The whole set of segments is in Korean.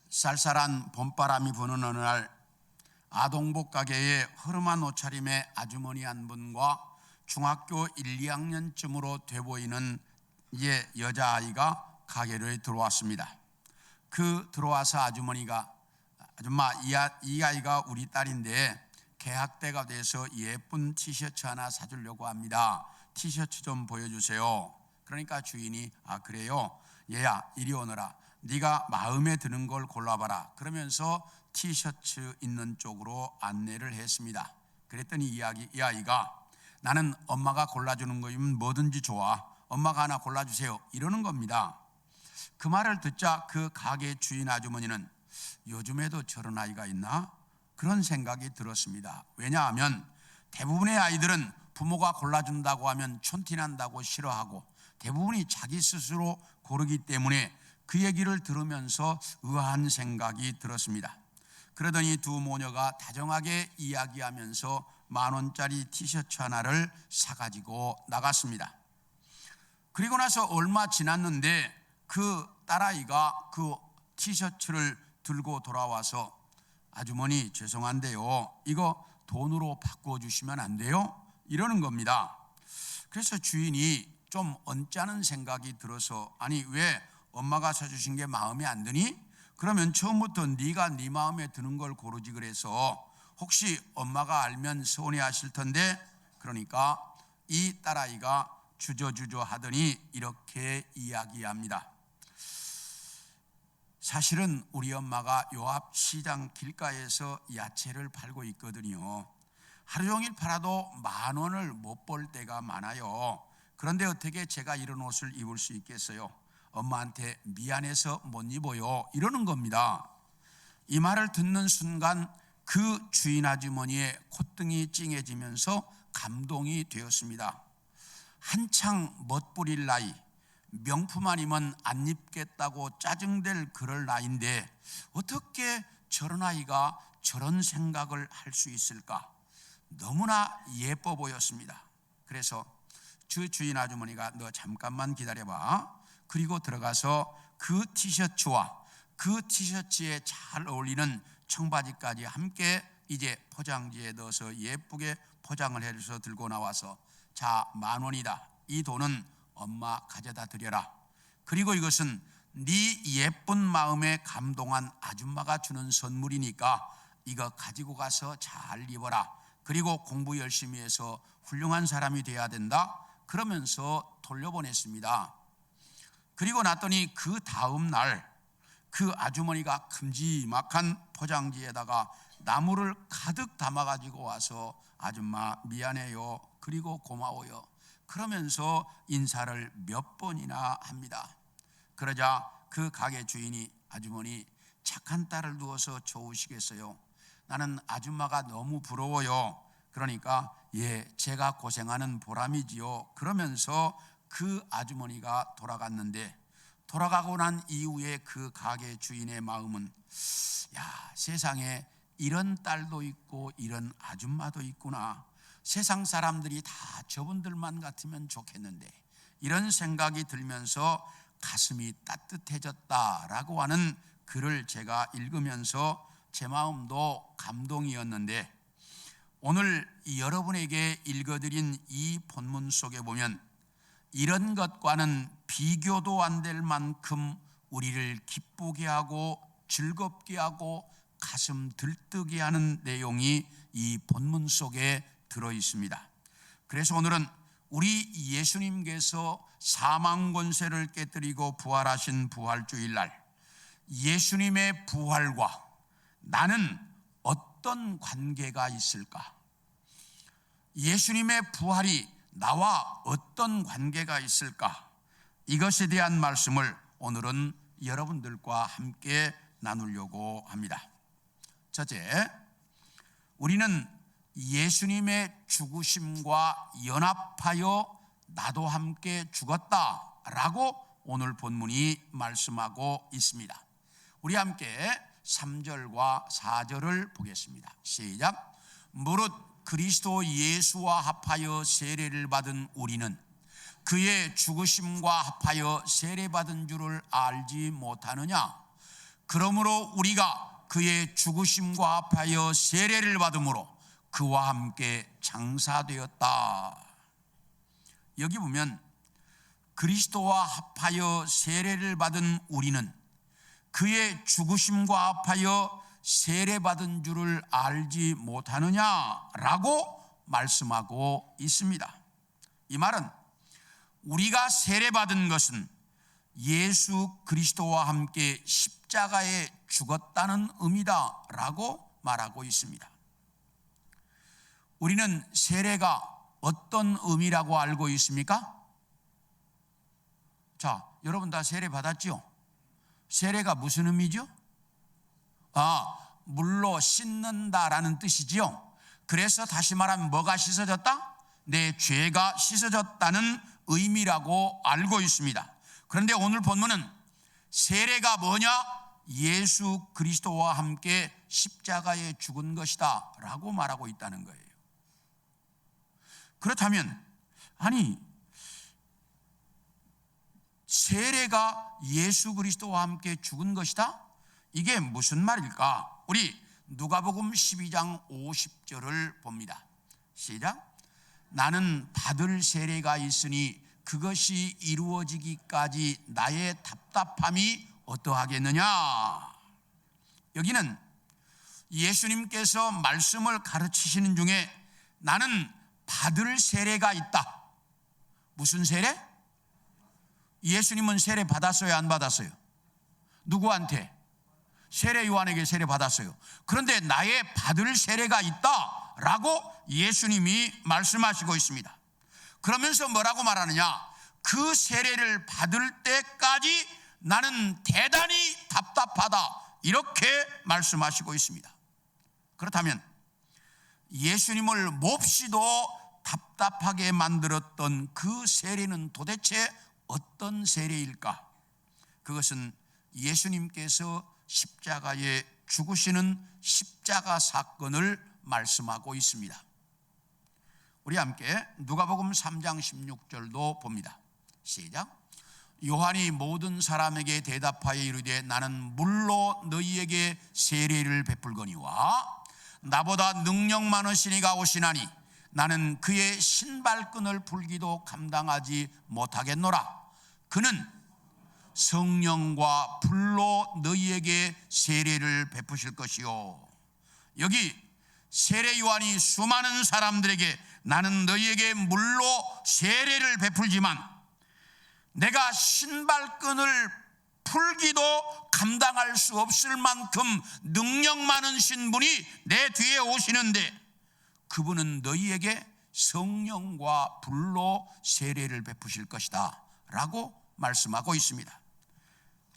쌀쌀한 봄바람이 부는 어느 날 아동복 가게에 허름한 옷차림의 아주머니 한 분과 중학교 1, 2학년쯤으로 돼 보이는 여자아이가 가게로 들어왔습니다. 들어와서 아주머니가 아줌마 이 아이가 우리 딸인데 개학 때가 돼서 예쁜 티셔츠 하나 사주려고 합니다. 티셔츠 좀 보여주세요. 그러니까 주인이 그래요? 얘야 이리 오너라. 네가 마음에 드는 걸 골라봐라. 그러면서 티셔츠 있는 쪽으로 안내를 했습니다. 그랬더니 이 아이가 나는 엄마가 골라주는 거면 뭐든지 좋아. 엄마가 하나 골라주세요. 이러는 겁니다. 그 말을 듣자 그 가게 주인 아주머니는 요즘에도 저런 아이가 있나? 그런 생각이 들었습니다. 왜냐하면 대부분의 아이들은 부모가 골라준다고 하면 촌티난다고 싫어하고 대부분이 자기 스스로 고르기 때문에 그 얘기를 들으면서 의아한 생각이 들었습니다. 그러더니 두 모녀가 다정하게 이야기하면서 10,000원짜리 티셔츠 하나를 사가지고 나갔습니다. 그리고 나서 얼마 지났는데 그 딸아이가 그 티셔츠를 들고 돌아와서 아주머니 죄송한데요, 이거 돈으로 바꿔주시면 안 돼요? 이러는 겁니다. 그래서 주인이 좀 언짢은 생각이 들어서 아니 왜 엄마가 사주신 게 마음에 안 드니? 그러면 처음부터 네가 네 마음에 드는 걸 고르지 그래서 혹시 엄마가 알면 서운해하실 텐데, 그러니까 이 딸아이가 주저주저 하더니 이렇게 이야기합니다. 사실은 우리 엄마가 요 앞 시장 길가에서 야채를 팔고 있거든요. 하루 종일 팔아도 10,000원을 못 벌 때가 많아요. 그런데 어떻게 제가 이런 옷을 입을 수 있겠어요? 엄마한테 미안해서 못 입어요. 이러는 겁니다. 이 말을 듣는 순간 그 주인 아주머니의 콧등이 찡해지면서 감동이 되었습니다. 한창 멋부릴 나이, 명품 아니면 안 입겠다고 짜증될 그럴 나이인데 어떻게 저런 아이가 저런 생각을 할 수 있을까? 너무나 예뻐 보였습니다. 그래서 주인 아주머니가 너 잠깐만 기다려봐. 그리고 들어가서 그 티셔츠와 그 티셔츠에 잘 어울리는 청바지까지 함께 이제 포장지에 넣어서 예쁘게 포장을 해서 들고 나와서 자 10,000원이다. 이 돈은 엄마 가져다 드려라. 그리고 이것은 네 예쁜 마음에 감동한 아줌마가 주는 선물이니까 이거 가지고 가서 잘 입어라. 그리고 공부 열심히 해서 훌륭한 사람이 돼야 된다. 그러면서 돌려보냈습니다. 그리고 났더니 그 다음 날 그 아주머니가 큼지막한 포장지에다가 나물을 가득 담아가지고 와서 아줌마 미안해요. 그리고 고마워요. 그러면서 인사를 몇 번이나 합니다. 그러자 그 가게 주인이 아주머니 착한 딸을 두어서 좋으시겠어요? 나는 아줌마가 너무 부러워요. 그러니까 예, 제가 고생하는 보람이지요. 그러면서 그 아주머니가 돌아갔는데 돌아가고 난 이후에 그 가게 주인의 마음은 야, 세상에 이런 딸도 있고 이런 아줌마도 있구나. 세상 사람들이 다 저분들만 같으면 좋겠는데 이런 생각이 들면서 가슴이 따뜻해졌다라고 하는 글을 제가 읽으면서 제 마음도 감동이었는데 오늘 여러분에게 읽어드린 이 본문 속에 보면 이런 것과는 비교도 안 될 만큼 우리를 기쁘게 하고 즐겁게 하고 가슴 들뜨게 하는 내용이 이 본문 속에 들어 있습니다. 그래서 오늘은 우리 예수님께서 사망 권세를 깨뜨리고 부활하신 부활주일날 예수님의 부활과 나는 어떤 관계가 있을까? 예수님의 부활이 나와 어떤 관계가 있을까? 이것에 대한 말씀을 오늘은 여러분들과 함께 나누려고 합니다. 첫째, 우리는 예수님의 죽으심과 연합하여 나도 함께 죽었다라고 오늘 본문이 말씀하고 있습니다. 우리 함께 3절과 4절을 보겠습니다. 시작. 무릇 그리스도 예수와 합하여 세례를 받은 우리는 그의 죽으심과 합하여 세례받은 줄을 알지 못하느냐? 그러므로 우리가 그의 죽으심과 합하여 세례를 받음으로 그와 함께 장사되었다. 여기 보면 그리스도와 합하여 세례를 받은 우리는 그의 죽으심과 합하여 세례받은 줄을 알지 못하느냐라고 말씀하고 있습니다. 이 말은 우리가 세례받은 것은 예수 그리스도와 함께 십자가에 죽었다는 의미다라고 말하고 있습니다. 우리는 세례가 어떤 의미라고 알고 있습니까? 자, 여러분 다 세례 받았죠? 세례가 무슨 의미죠? 물로 씻는다라는 뜻이지요. 그래서 다시 말하면 뭐가 씻어졌다? 내 죄가 씻어졌다는 의미라고 알고 있습니다. 그런데 오늘 본문은 세례가 뭐냐? 예수 그리스도와 함께 십자가에 죽은 것이다 라고 말하고 있다는 거예요. 그렇다면 세례가 예수 그리스도와 함께 죽은 것이다? 이게 무슨 말일까? 우리 누가복음 12장 50절을 봅니다. 시작. 나는 받을 세례가 있으니 그것이 이루어지기까지 나의 답답함이 어떠하겠느냐? 여기는 예수님께서 말씀을 가르치시는 중에 나는 받을 세례가 있다. 무슨 세례? 예수님은 세례 받았어요, 안 받았어요? 누구한테? 세례 요한에게 세례 받았어요. 그런데 나의 받을 세례가 있다라고 예수님이 말씀하시고 있습니다. 그러면서 뭐라고 말하느냐? 그 세례를 받을 때까지 나는 대단히 답답하다 이렇게 말씀하시고 있습니다. 그렇다면 예수님을 몹시도 답답하게 만들었던 그 세례는 도대체 어떤 세례일까? 그것은 예수님께서 십자가에 죽으시는 십자가 사건을 말씀하고 있습니다. 우리 함께 누가복음 3장 16절도 봅니다. 시작. 요한이 모든 사람에게 대답하여 이르되 나는 물로 너희에게 세례를 베풀거니와 나보다 능력 많으신 이가 오시나니 나는 그의 신발끈을 풀기도 감당하지 못하겠노라. 그는 성령과 불로 너희에게 세례를 베푸실 것이요. 여기 세례 요한이 수많은 사람들에게 나는 너희에게 물로 세례를 베풀지만 내가 신발끈을 풀기도 감당할 수 없을 만큼 능력 많으신 분이 내 뒤에 오시는데 그분은 너희에게 성령과 불로 세례를 베푸실 것이다 라고 말씀하고 있습니다.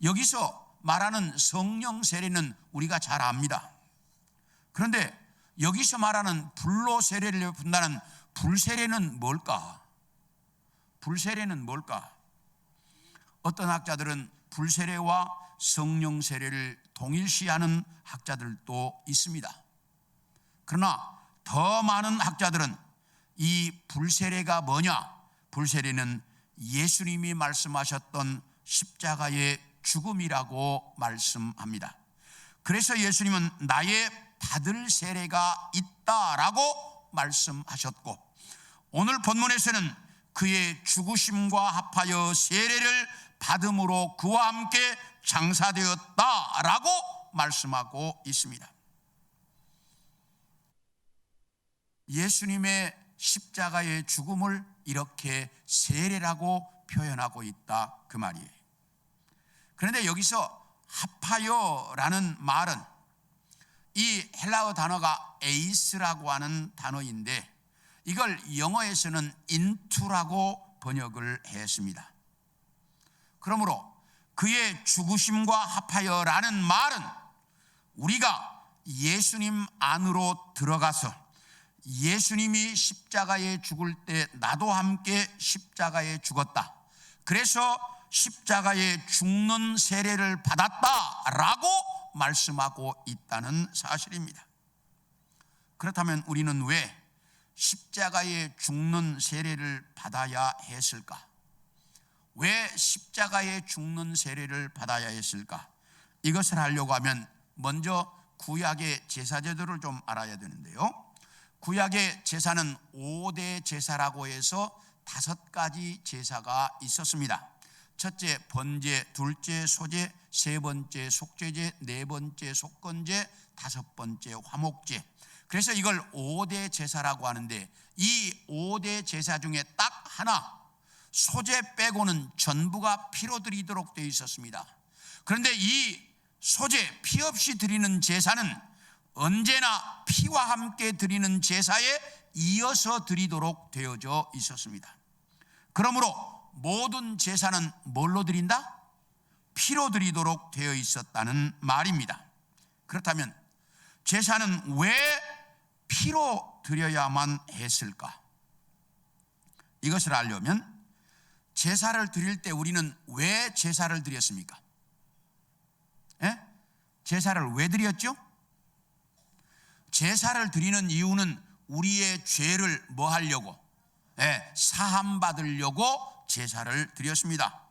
여기서 말하는 성령 세례는 우리가 잘 압니다. 그런데 여기서 말하는 불로 세례를 베푼다는 불세례는 뭘까? 불세례는 뭘까? 어떤 학자들은 불세례와 성령 세례를 동일시하는 학자들도 있습니다. 그러나 더 많은 학자들은 이 불세례가 뭐냐? 불세례는 예수님이 말씀하셨던 십자가의 죽음이라고 말씀합니다. 그래서 예수님은 나의 받을 세례가 있다라고 말씀하셨고 오늘 본문에서는 그의 죽으심과 합하여 세례를 받음으로 그와 함께 장사되었다라고 말씀하고 있습니다. 예수님의 십자가의 죽음을 이렇게 세례라고 표현하고 있다 그 말이에요. 그런데 여기서 합하여라는 말은 이 헬라어 단어가 에이스라고 하는 단어인데 이걸 영어에서는 into라고 번역을 했습니다. 그러므로 그의 죽으심과 합하여라는 말은 우리가 예수님 안으로 들어가서 예수님이 십자가에 죽을 때 나도 함께 십자가에 죽었다. 그래서 십자가에 죽는 세례를 받았다라고 말씀하고 있다는 사실입니다. 그렇다면 우리는 왜 십자가에 죽는 세례를 받아야 했을까? 왜 십자가에 죽는 세례를 받아야 했을까? 이것을 하려고 하면 먼저 구약의 제사제도를 좀 알아야 되는데요. 구약의 제사는 5대 제사라고 해서 5가지 제사가 있었습니다. 첫째 번제, 둘째 소제, 세 번째 속죄제, 네 번째 속건제, 5번째 화목제. 그래서 이걸 5대 제사라고 하는데, 이 5대 제사 중에 딱 하나, 소제 빼고는 전부가 피로 드리도록 되어 있었습니다. 그런데 이 소제, 피 없이 드리는 제사는 언제나 피와 함께 드리는 제사에 이어서 드리도록 되어져 있었습니다. 그러므로 모든 제사는 뭘로 드린다? 피로 드리도록 되어 있었다는 말입니다. 그렇다면 제사는 왜 피로 드려야만 했을까? 이것을 알려면 제사를 드릴 때 우리는 왜 제사를 드렸습니까? 제사를 왜 드렸죠? 제사를 드리는 이유는 우리의 죄를 뭐 하려고? 사함 받으려고 제사를 드렸습니다.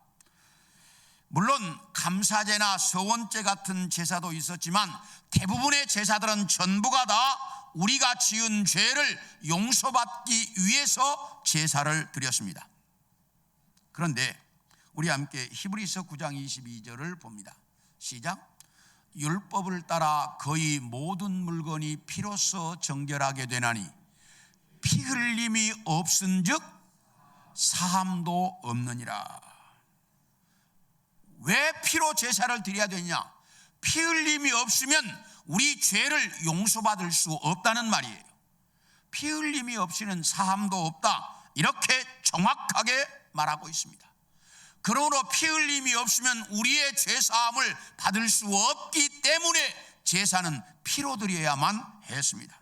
물론 감사제나 서원제 같은 제사도 있었지만 대부분의 제사들은 전부가 다 우리가 지은 죄를 용서받기 위해서 제사를 드렸습니다. 그런데 우리 함께 히브리서 9장 22절을 봅니다. 시작. 율법을 따라 거의 모든 물건이 피로써 정결하게 되나니 피 흘림이 없은즉 사함도 없느니라. 왜 피로 제사를 드려야 되냐? 피 흘림이 없으면 우리 죄를 용서받을 수 없다는 말이에요. 피 흘림이 없이는 사함도 없다, 이렇게 정확하게 말하고 있습니다. 그러므로 피 흘림이 없으면 우리의 죄사함을 받을 수 없기 때문에 제사는 피로 드려야만 했습니다.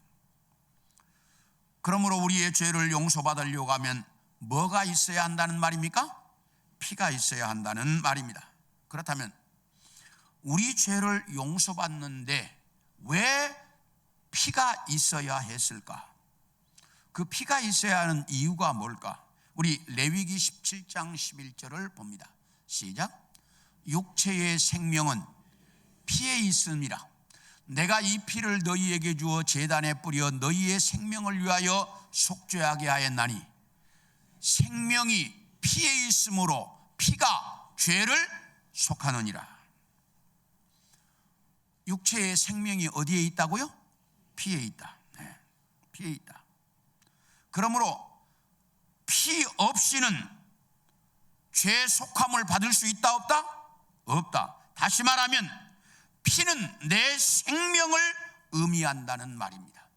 그러므로 우리의 죄를 용서받으려고 하면 뭐가 있어야 한다는 말입니까? 피가 있어야 한다는 말입니다. 그렇다면 우리 죄를 용서받는데 왜 피가 있어야 했을까? 그 피가 있어야 하는 이유가 뭘까? 우리 레위기 17장 11절을 봅니다. 시작. 육체의 생명은 피에 있음이라. 내가 이 피를 너희에게 주어 제단에 뿌려 너희의 생명을 위하여 속죄하게 하였나니 생명이 피에 있으므로 피가 죄를 속하느니라. 육체의 생명이 어디에 있다고요? 피에 있다. 피에 있다. 그러므로 피 없이는 죄 속함을 받을 수 있다 없다? 없다. 다시 말하면 피는 내 생명을 의미한다는 말입니다.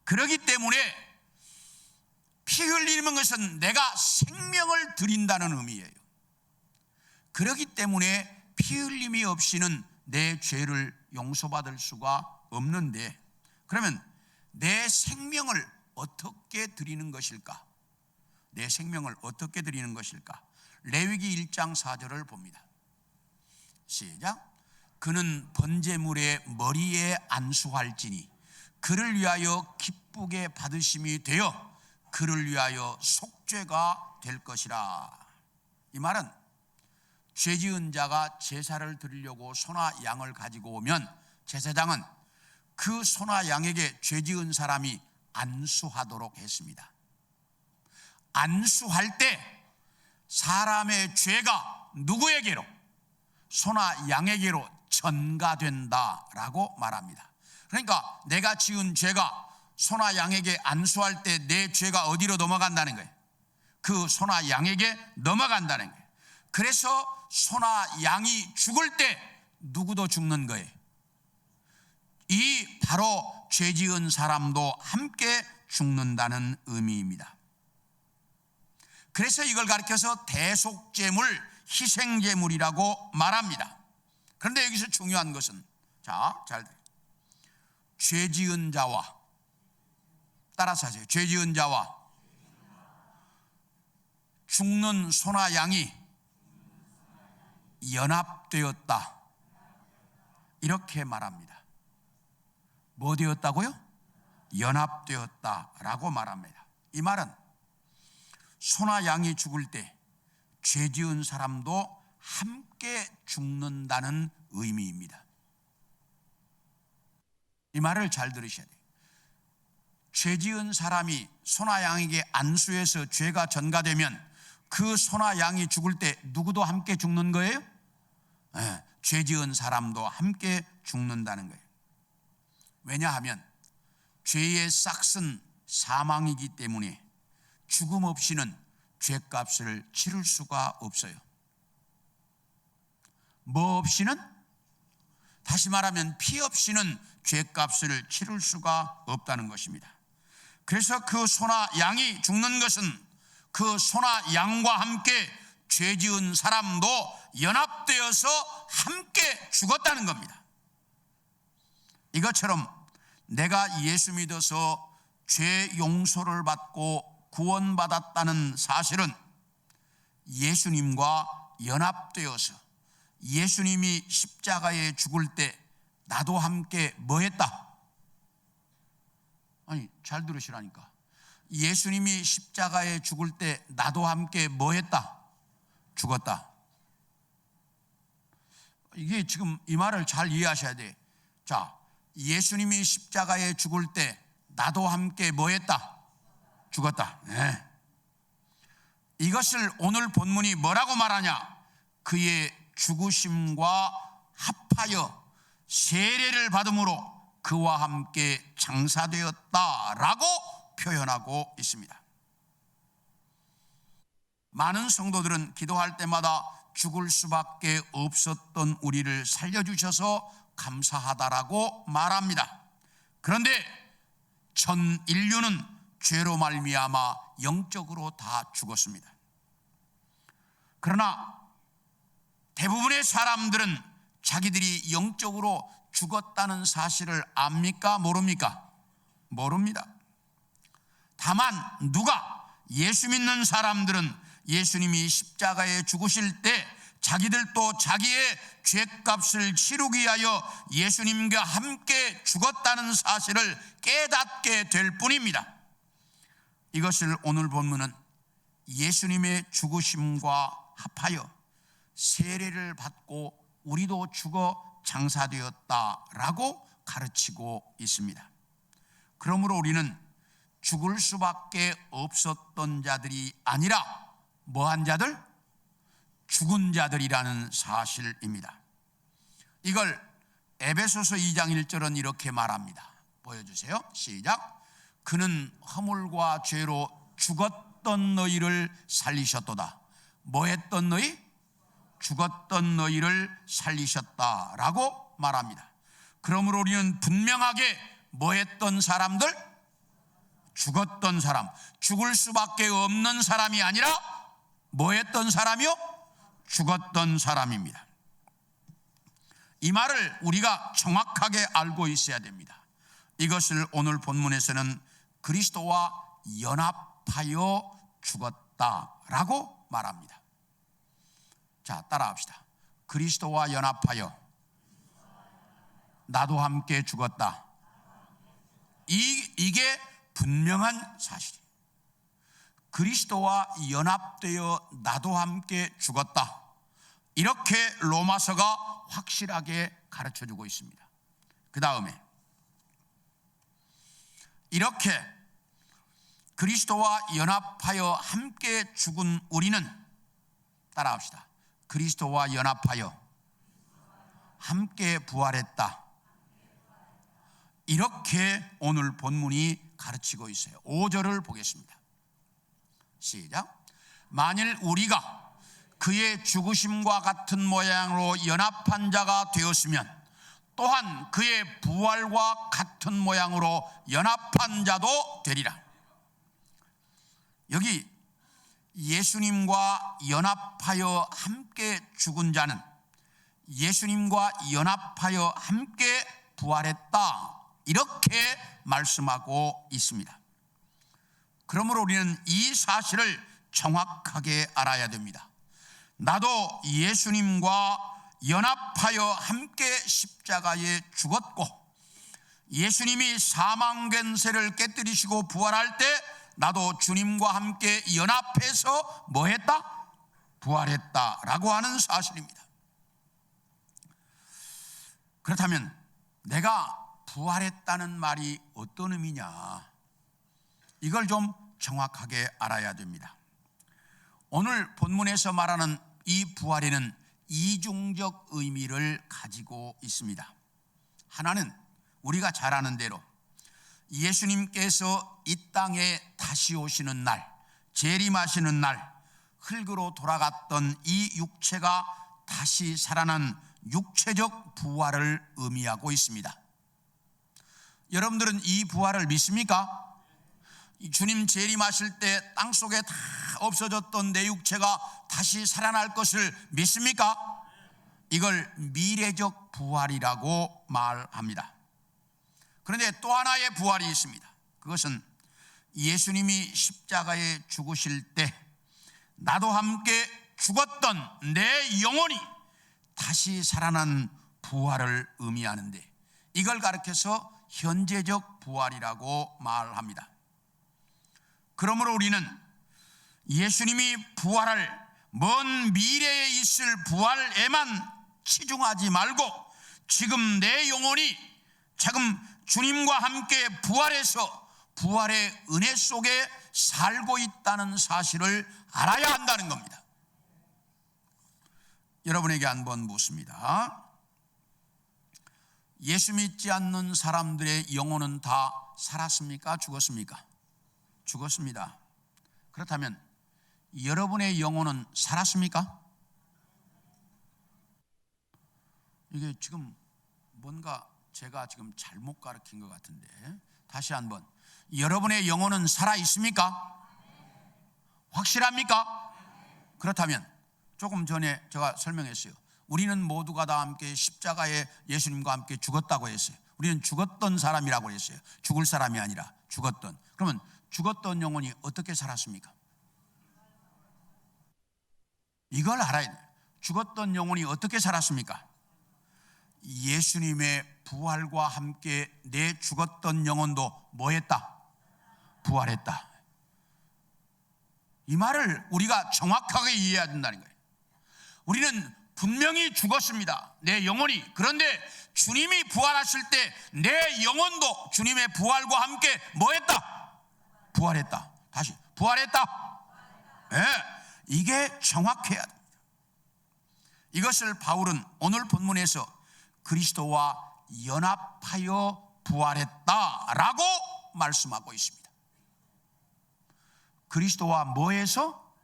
그렇기 때문에 피 흘리는 것은 내가 생명을 드린다는 의미예요. 그렇기 때문에 피 흘림이 없이는 내 죄를 용서받을 수가 없는데, 그러면 내 생명을 어떻게 드리는 것일까? 내 생명을 어떻게 드리는 것일까? 레위기 1장 4절을 봅니다. 시작. 그는 번제물의 머리에 안수할지니 그를 위하여 기쁘게 받으심이 되어 그를 위하여 속죄가 될 것이라. 이 말은 죄 지은 자가 제사를 드리려고 소나 양을 가지고 오면 제사장은 그 소나 양에게 죄 지은 사람이 안수하도록 했습니다. 안수할 때 사람의 죄가 누구에게로? 소나 양에게로 전가된다라고 말합니다. 그러니까 내가 지은 죄가 소나 양에게 안수할 때 내 죄가 어디로 넘어간다는 거예요? 그 소나 양에게 넘어간다는 거예요. 그래서 소나 양이 죽을 때 누구도 죽는 거예요? 이 바로 죄 지은 사람도 함께 죽는다는 의미입니다. 그래서 이걸 가리켜서 대속제물, 희생제물이라고 말합니다. 그런데 여기서 중요한 것은, 잘 죄 지은 자와, 따라서 하세요. 죄 지은 자와 죽는 소나 양이 연합되었다. 이렇게 말합니다. 뭐 되었다고요? 연합되었다라고 말합니다. 이 말은 소나 양이 죽을 때 죄 지은 사람도 함께 죽는다는 의미입니다. 이 말을 잘 들으셔야 돼요. 죄 지은 사람이 소나 양에게 안수해서 죄가 전가되면 그 소나 양이 죽을 때 누구도 함께 죽는 거예요? 네, 죄 지은 사람도 함께 죽는다는 거예요. 왜냐하면 죄의 싹은 사망이기 때문에 죽음 없이는 죄값을 치를 수가 없어요. 뭐 없이는? 다시 말하면 피 없이는 죄값을 치를 수가 없다는 것입니다. 그래서 그 소나 양이 죽는 것은 그 소나 양과 함께 죄 지은 사람도 연합되어서 함께 죽었다는 겁니다. 이것처럼 내가 예수 믿어서 죄 용서를 받고 구원받았다는 사실은 예수님과 연합되어서 예수님이 십자가에 죽을 때 나도 함께 뭐 했다? 아니, 잘 들으시라니까. 예수님이 십자가에 죽을 때 나도 함께 뭐 했다? 죽었다. 이게 지금 이 말을 잘 이해하셔야 돼. 자, 예수님이 십자가에 죽을 때 나도 함께 뭐 했다? 죽었다. 네. 이것을 오늘 본문이 뭐라고 말하냐? 그의 죽으심과 합하여 세례를 받음으로 그와 함께 장사되었다라고 표현하고 있습니다. 많은 성도들은 기도할 때마다 죽을 수밖에 없었던 우리를 살려주셔서 감사하다라고 말합니다. 그런데 전 인류는 죄로 말미암아 영적으로 다 죽었습니다. 그러나 대부분의 사람들은 자기들이 영적으로 죽었다는 사실을 압니까? 모릅니까? 모릅니다. 다만 누가 예수 믿는 사람들은 예수님이 십자가에 죽으실 때 자기들도 자기의 죄값을 치르기 위하여 예수님과 함께 죽었다는 사실을 깨닫게 될 뿐입니다. 이것을 오늘 본문은 예수님의 죽으심과 합하여 세례를 받고 우리도 죽어 장사되었다라고 가르치고 있습니다. 그러므로 우리는 죽을 수밖에 없었던 자들이 아니라 뭐한 자들? 죽은 자들이라는 사실입니다. 이걸 에베소서 2장 1절은 이렇게 말합니다. 보여주세요. 시작. 그는 허물과 죄로 죽었던 너희를 살리셨도다. 뭐 했던 너희? 죽었던 너희를 살리셨다라고 말합니다. 그러므로 우리는 분명하게 뭐 했던 사람들? 죽었던 사람, 죽을 수밖에 없는 사람이 아니라 뭐 했던 사람이요? 죽었던 사람입니다. 이 말을 우리가 정확하게 알고 있어야 됩니다. 이것을 오늘 본문에서는 그리스도와 연합하여 죽었다라고 말합니다. 자, 따라합시다. 그리스도와 연합하여 나도 함께 죽었다. 이게 분명한 사실이에요. 그리스도와 연합되어 나도 함께 죽었다. 이렇게 로마서가 확실하게 가르쳐주고 있습니다. 그 다음에 이렇게 그리스도와 연합하여 함께 죽은 우리는 따라합시다. 그리스도와 연합하여 함께 부활했다. 이렇게 오늘 본문이 가르치고 있어요. 5절을 보겠습니다. 시작. 만일 우리가 그의 죽으심과 같은 모양으로 연합한 자가 되었으면 또한 그의 부활과 같은 모양으로 연합한 자도 되리라. 여기 예수님과 연합하여 함께 죽은 자는 예수님과 연합하여 함께 부활했다, 이렇게 말씀하고 있습니다. 그러므로 우리는 이 사실을 정확하게 알아야 됩니다. 나도 예수님과 연합하여 함께 십자가에 죽었고, 예수님이 사망 권세를 깨뜨리시고 부활할 때 나도 주님과 함께 연합해서 뭐 했다? 부활했다라고 하는 사실입니다. 그렇다면 내가 부활했다는 말이 어떤 의미냐? 이걸 좀 정확하게 알아야 됩니다. 오늘 본문에서 말하는 이 부활에는 이중적 의미를 가지고 있습니다. 하나는 우리가 잘 아는 대로 예수님께서 이 땅에 다시 오시는 날, 재림하시는 날, 흙으로 돌아갔던 이 육체가 다시 살아난 육체적 부활을 의미하고 있습니다. 여러분들은 이 부활을 믿습니까? 주님 재림하실 때 땅속에 다 없어졌던 내 육체가 다시 살아날 것을 믿습니까? 이걸 미래적 부활이라고 말합니다. 그런데 또 하나의 부활이 있습니다. 그것은 예수님이 십자가에 죽으실 때 나도 함께 죽었던 내 영혼이 다시 살아난 부활을 의미하는데, 이걸 가리켜서 현재적 부활이라고 말합니다. 그러므로 우리는 예수님이 부활할 먼 미래에 있을 부활에만 치중하지 말고 지금 내 영혼이 지금 주님과 함께 부활해서 부활의 은혜 속에 살고 있다는 사실을 알아야 한다는 겁니다. 여러분에게 한번 묻습니다. 예수 믿지 않는 사람들의 영혼은 다 살았습니까? 죽었습니까? 죽었습니다. 그렇다면 여러분의 영혼은 살았습니까? 이게 지금 뭔가 제가 지금 잘못 가르친 것 같은데, 다시 한번, 여러분의 영혼은 살아 있습니까? 확실합니까? 그렇다면 조금 전에 제가 설명했어요. 우리는 모두가 다 함께 십자가에 예수님과 함께 죽었다고 했어요. 우리는 죽었던 사람이라고 했어요. 죽을 사람이 아니라 죽었던. 그러면 죽었던 영혼이 어떻게 살았습니까? 이걸 알아야 돼요. 죽었던 영혼이 어떻게 살았습니까? 예수님의 부활과 함께 내 죽었던 영혼도 뭐 했다? 부활했다. 이 말을 우리가 정확하게 이해해야 된다는 거예요. 우리는 분명히 죽었습니다, 내 영혼이. 그런데 주님이 부활하실 때 내 영혼도 주님의 부활과 함께 뭐 했다? 부활했다. 다시, 부활했다. 네, 이게 정확해야 됩니다. 이것을 바울은 오늘 본문에서 그리스도와 연합하여 부활했다라고 말씀하고 있습니다. 그리스도와 뭐해서?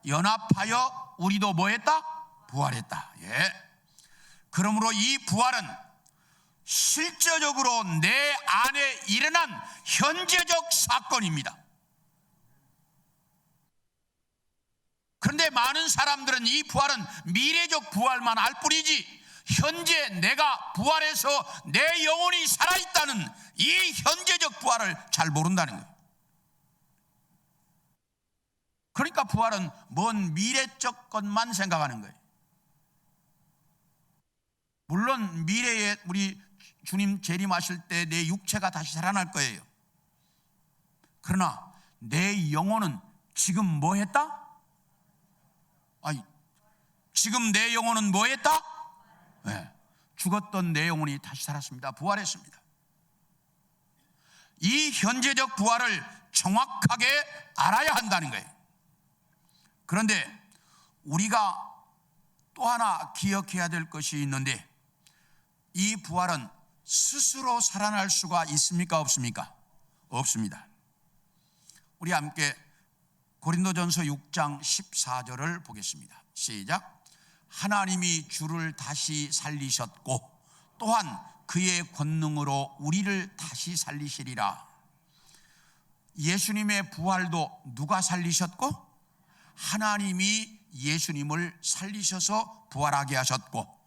연합하여 우리도 뭐했다? 부활했다. 예. 그러므로 이 부활은 실제적으로 내 안에 일어난 현재적 사건입니다. 그런데 많은 사람들은 이 부활은 미래적 부활만 알 뿐이지 현재 내가 부활해서 내 영혼이 살아있다는 이 현재적 부활을 잘 모른다는 거예요. 그러니까 부활은 먼 미래적 것만 생각하는 거예요. 물론 미래에 우리 주님 재림하실 때 내 육체가 다시 살아날 거예요. 그러나 내 영혼은 지금 뭐 했다? 아니, 지금 내 영혼은 뭐 했다? 네, 죽었던 내 영혼이 다시 살았습니다. 부활했습니다. 이 현재적 부활을 정확하게 알아야 한다는 거예요. 그런데 우리가 또 하나 기억해야 될 것이 있는데, 이 부활은 스스로 살아날 수가 있습니까? 없습니까? 없습니다. 우리 함께 고린도전서 6장 14절을 보겠습니다. 시작. 하나님이 주를 다시 살리셨고 또한 그의 권능으로 우리를 다시 살리시리라. 예수님의 부활도 누가 살리셨고? 하나님이 예수님을 살리셔서 부활하게 하셨고,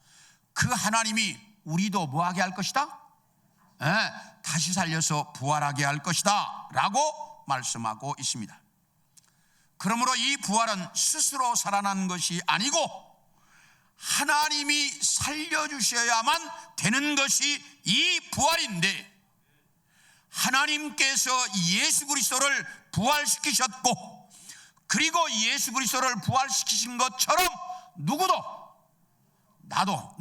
그 하나님이 우리도 뭐하게 할 것이다? 다시 살려서 부활하게 할 것이다 라고 말씀하고 있습니다. 그러므로 이 부활은 스스로 살아난 것이 아니고 하나님이 살려주셔야만 되는 것이 이 부활인데, 하나님께서 예수 그리스도를 부활시키셨고, 그리고 예수 그리스도를 부활시키신 것처럼 나도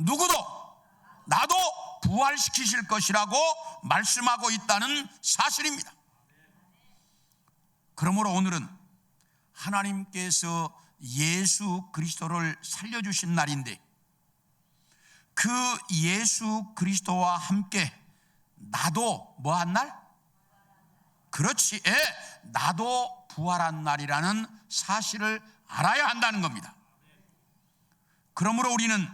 부활시키실 것이라고 말씀하고 있다는 사실입니다. 그러므로 오늘은 하나님께서 예수 그리스도를 살려주신 날인데, 그 예수 그리스도와 함께 나도 뭐한 날? 그렇지, 나도 부활한 날이라는 사실을 알아야 한다는 겁니다. 그러므로 우리는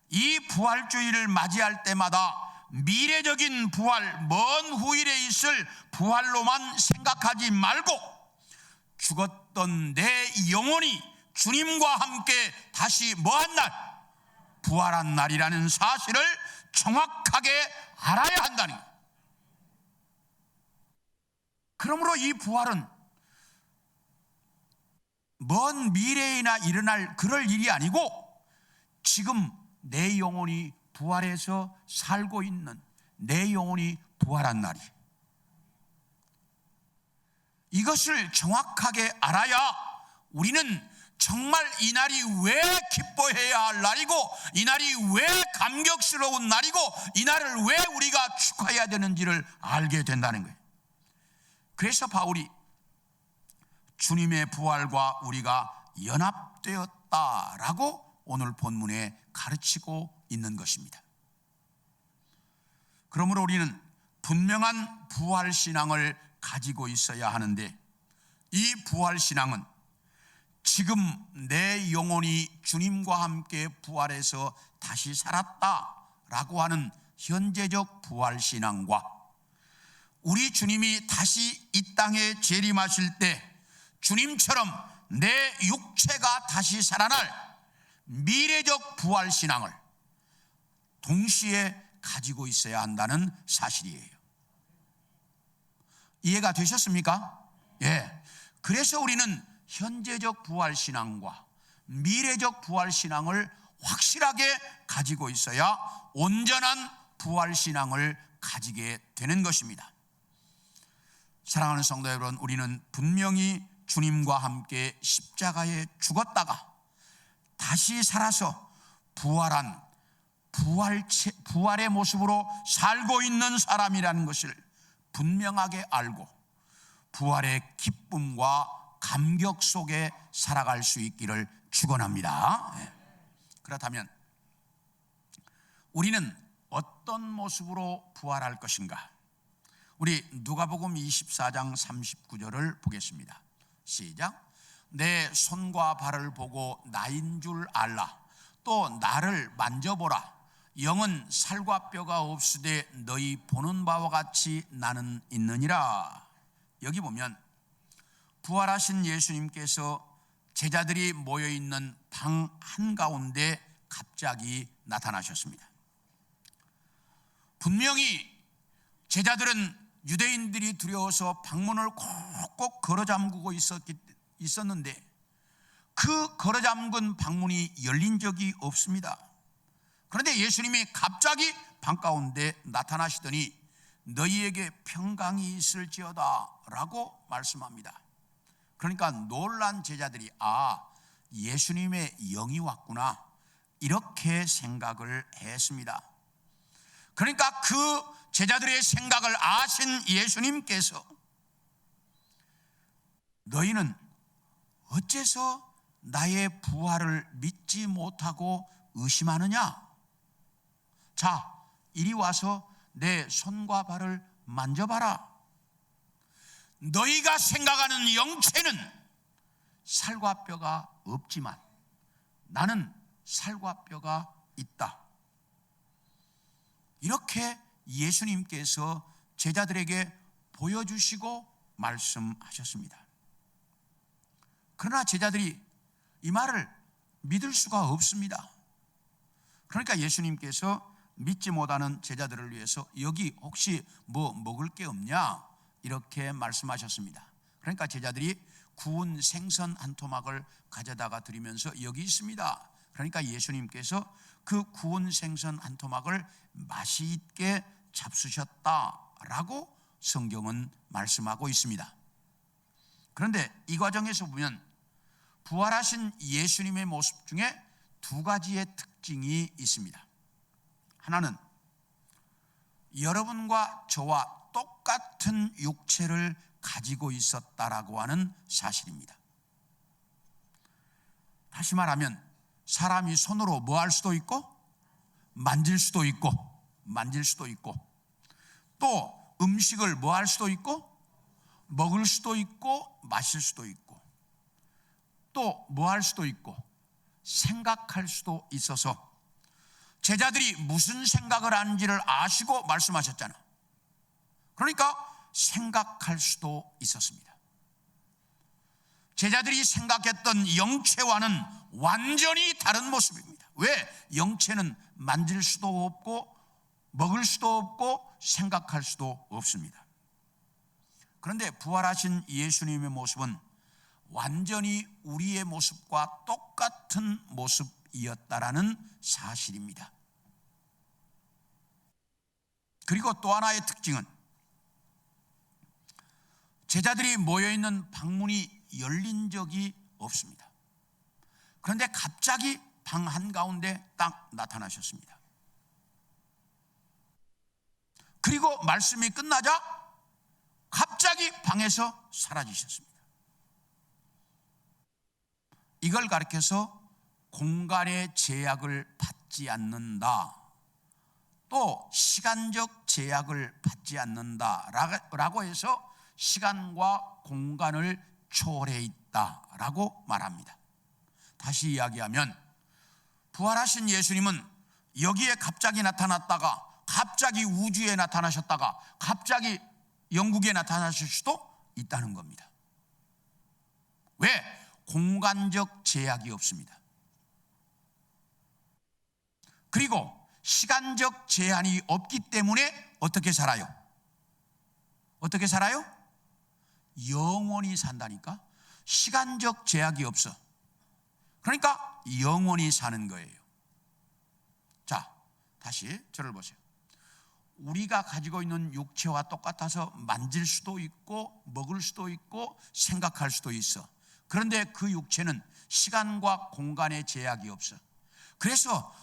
이 부활주의를 맞이할 때마다 미래적인 부활, 먼 후일에 있을 부활로만 생각하지 말고, 죽었던 내 영혼이 주님과 함께 다시 뭐한 날? 부활한 날이라는 사실을 정확하게 알아야 한다는 거예요. 그러므로 이 부활은 먼 미래에나 일어날 그럴 일이 아니고, 지금 내 영혼이 부활해서 살고 있는 내 영혼이 부활한 날이, 이것을 정확하게 알아야 우리는 정말 이 날이 왜 기뻐해야 할 날이고, 이 날이 왜 감격스러운 날이고, 이 날을 왜 우리가 축하해야 되는지를 알게 된다는 거예요. 그래서 바울이 주님의 부활과 우리가 연합되었다라고 오늘 본문에 가르치고 있는 것입니다. 그러므로 우리는 분명한 부활신앙을 가지고 있어야 하는데, 이 부활신앙은 지금 내 영혼이 주님과 함께 부활해서 다시 살았다라고 하는 현재적 부활신앙과, 우리 주님이 다시 이 땅에 재림하실 때 주님처럼 내 육체가 다시 살아날 미래적 부활신앙을 동시에 가지고 있어야 한다는 사실이에요. 이해가 되셨습니까? 예. 그래서 우리는 현재적 부활신앙과 미래적 부활신앙을 확실하게 가지고 있어야 온전한 부활신앙을 가지게 되는 것입니다. 사랑하는 성도 여러분, 우리는 분명히 주님과 함께 십자가에 죽었다가 다시 살아서 부활의 모습으로 살고 있는 사람이라는 것을 분명하게 알고, 부활의 기쁨과 감격 속에 살아갈 수 있기를 축원합니다. 그렇다면 우리는 어떤 모습으로 부활할 것인가? 우리 누가복음 24장 39절을 보겠습니다. 시작. 내 손과 발을 보고 나인 줄 알라. 또 나를 만져보라. 영은 살과 뼈가 없으되 너희 보는 바와 같이 나는 있느니라. 여기 보면 부활하신 예수님께서 제자들이 모여있는 방 한가운데 갑자기 나타나셨습니다. 분명히 제자들은 유대인들이 두려워서 방문을 꼭꼭 걸어 잠그고 있었는데, 그 걸어 잠근 방문이 열린 적이 없습니다. 그런데 예수님이 갑자기 방 가운데 나타나시더니 너희에게 평강이 있을지어다 라고 말씀합니다. 그러니까 놀란 제자들이 예수님의 영이 왔구나, 이렇게 생각을 했습니다. 그러니까 그 제자들의 생각을 아신 예수님께서 너희는 어째서 나의 부활을 믿지 못하고 의심하느냐? 자, 이리 와서 내 손과 발을 만져봐라. 너희가 생각하는 영체는 살과 뼈가 없지만 나는 살과 뼈가 있다. 이렇게 예수님께서 제자들에게 보여주시고 말씀하셨습니다. 그러나 제자들이 이 말을 믿을 수가 없습니다. 그러니까 예수님께서 믿지 못하는 제자들을 위해서 여기 혹시 뭐 먹을 게 없냐? 이렇게 말씀하셨습니다. 그러니까 제자들이 구운 생선 한 토막을 가져다가 드리면서 여기 있습니다. 그러니까 예수님께서 그 구운 생선 한 토막을 맛있게 잡수셨다라고 성경은 말씀하고 있습니다. 그런데 이 과정에서 보면 부활하신 예수님의 모습 중에 두 가지의 특징이 있습니다. 하나는 여러분과 저와 똑같은 육체를 가지고 있었다라고 하는 사실입니다. 다시 말하면 사람이 손으로 뭐 할 수도 있고 만질 수도 있고 또 음식을 뭐 할 수도 있고 먹을 수도 있고 마실 수도 있고 또 뭐 할 수도 있고 생각할 수도 있어서 제자들이 무슨 생각을 하는지를 아시고 말씀하셨잖아. 그러니까 생각할 수도 있었습니다. 제자들이 생각했던 영체와는 완전히 다른 모습입니다. 왜? 영체는 만질 수도 없고 먹을 수도 없고 생각할 수도 없습니다. 그런데 부활하신 예수님의 모습은 완전히 우리의 모습과 똑같은 모습이었다라는 사실입니다. 그리고 또 하나의 특징은 제자들이 모여있는 방문이 열린 적이 없습니다. 그런데 갑자기 방 한가운데 딱 나타나셨습니다. 그리고 말씀이 끝나자 갑자기 방에서 사라지셨습니다. 이걸 가리켜서 공간의 제약을 받지 않는다, 또 시간적 제약을 받지 않는다라고 해서 시간과 공간을 초월해 있다라고 말합니다. 다시 이야기하면 부활하신 예수님은 여기에 갑자기 나타났다가 갑자기 우주에 나타나셨다가 갑자기 영국에 나타나실 수도 있다는 겁니다. 왜? 공간적 제약이 없습니다. 그리고 시간적 제한이 없기 때문에 어떻게 살아요? 어떻게 살아요? 영원히 산다니까. 시간적 제약이 없어. 그러니까 영원히 사는 거예요. 자, 다시 저를 보세요. 우리가 가지고 있는 육체와 똑같아서 만질 수도 있고 먹을 수도 있고 생각할 수도 있어. 그런데 그 육체는 시간과 공간의 제약이 없어. 그래서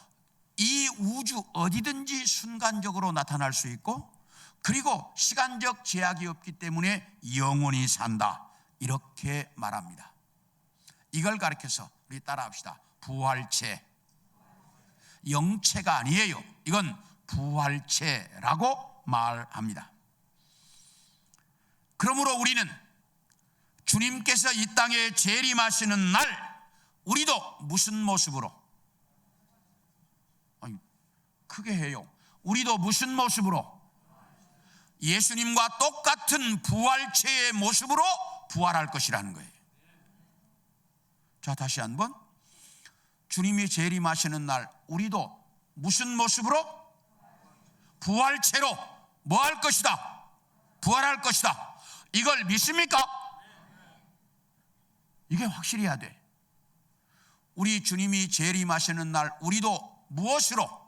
이 우주 어디든지 순간적으로 나타날 수 있고, 그리고 시간적 제약이 없기 때문에 영원히 산다, 이렇게 말합니다. 이걸 가리켜서 우리 따라합시다. 부활체. 영체가 아니에요. 이건 부활체라고 말합니다. 그러므로 우리는 주님께서 이 땅에 재림하시는 날 우리도 무슨 모습으로, 크게 해요. 우리도 무슨 모습으로? 예수님과 똑같은 부활체의 모습으로 부활할 것이라는 거예요. 자, 다시 한번. 주님이 재림하시는 날 우리도 무슨 모습으로? 부활체로 뭐 할 것이다? 부활할 것이다. 이걸 믿습니까? 이게 확실히 해야 돼. 우리 주님이 재림하시는 날 우리도 무엇으로?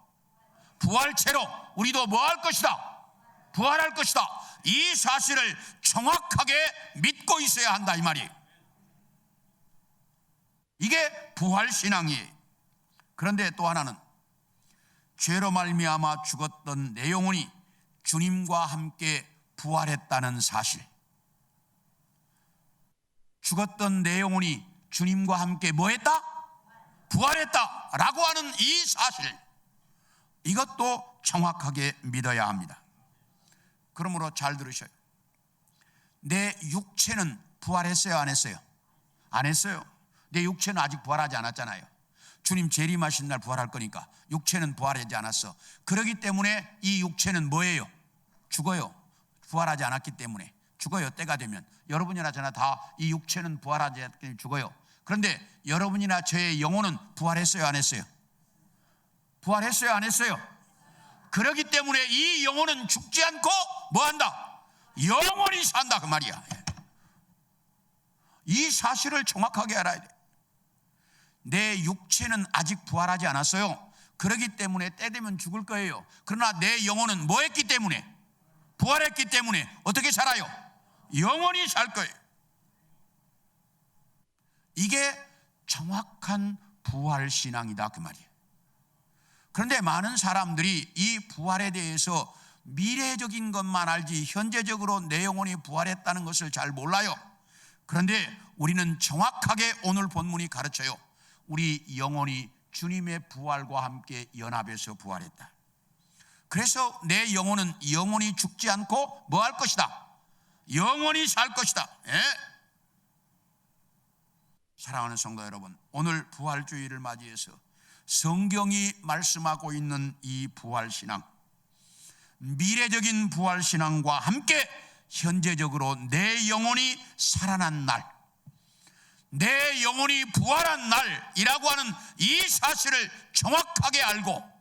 부활체로 우리도 뭐 할 것이다? 부활할 것이다. 이 사실을 정확하게 믿고 있어야 한다, 이 말이에요. 이게 부활신앙이에요. 그런데 또 하나는 죄로 말미암아 죽었던 내 영혼이 주님과 함께 부활했다는 사실. 죽었던 내 영혼이 주님과 함께 뭐 했다? 부활했다 라고 하는 이 사실, 이것도 정확하게 믿어야 합니다. 그러므로 잘 들으셔요. 내 육체는 부활했어요, 안 했어요? 안 했어요. 내 육체는 아직 부활하지 않았잖아요. 주님 재림하신 날 부활할 거니까 육체는 부활하지 않았어. 그렇기 때문에 이 육체는 뭐예요? 죽어요. 부활하지 않았기 때문에 죽어요. 때가 되면 여러분이나 저나 다 이 육체는 부활하지 않기 때문에 죽어요. 그런데 여러분이나 저의 영혼은 부활했어요, 안 했어요? 부활했어요, 안 했어요? 그렇기 때문에 이 영혼은 죽지 않고 뭐 한다? 영원히 산다, 그 말이야. 이 사실을 정확하게 알아야 돼. 내 육체는 아직 부활하지 않았어요. 그렇기 때문에 때 되면 죽을 거예요. 그러나 내 영혼은 뭐 했기 때문에? 부활했기 때문에 어떻게 살아요? 영원히 살 거예요. 이게 정확한 부활신앙이다 그 말이에요. 그런데 많은 사람들이 이 부활에 대해서 미래적인 것만 알지 현재적으로 내 영혼이 부활했다는 것을 잘 몰라요. 그런데 우리는 정확하게 오늘 본문이 가르쳐요. 우리 영혼이 주님의 부활과 함께 연합해서 부활했다. 그래서 내 영혼은 영원히 죽지 않고 뭐 할 것이다? 영원히 살 것이다. 예? 사랑하는 성도 여러분, 오늘 부활주의를 맞이해서 성경이 말씀하고 있는 이 부활신앙, 미래적인 부활신앙과 함께 현재적으로 내 영혼이 살아난 날, 내 영혼이 부활한 날이라고 하는 이 사실을 정확하게 알고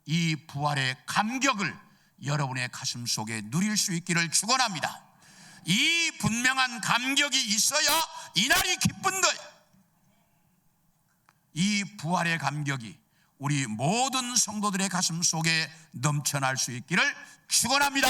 이 부활의 감격을 여러분의 가슴 속에 누릴 수 있기를 축원합니다. 이 분명한 감격이 있어야 이날이 기쁜 거예요. 이 부활의 감격이 우리 모든 성도들의 가슴 속에 넘쳐날 수 있기를 축원합니다.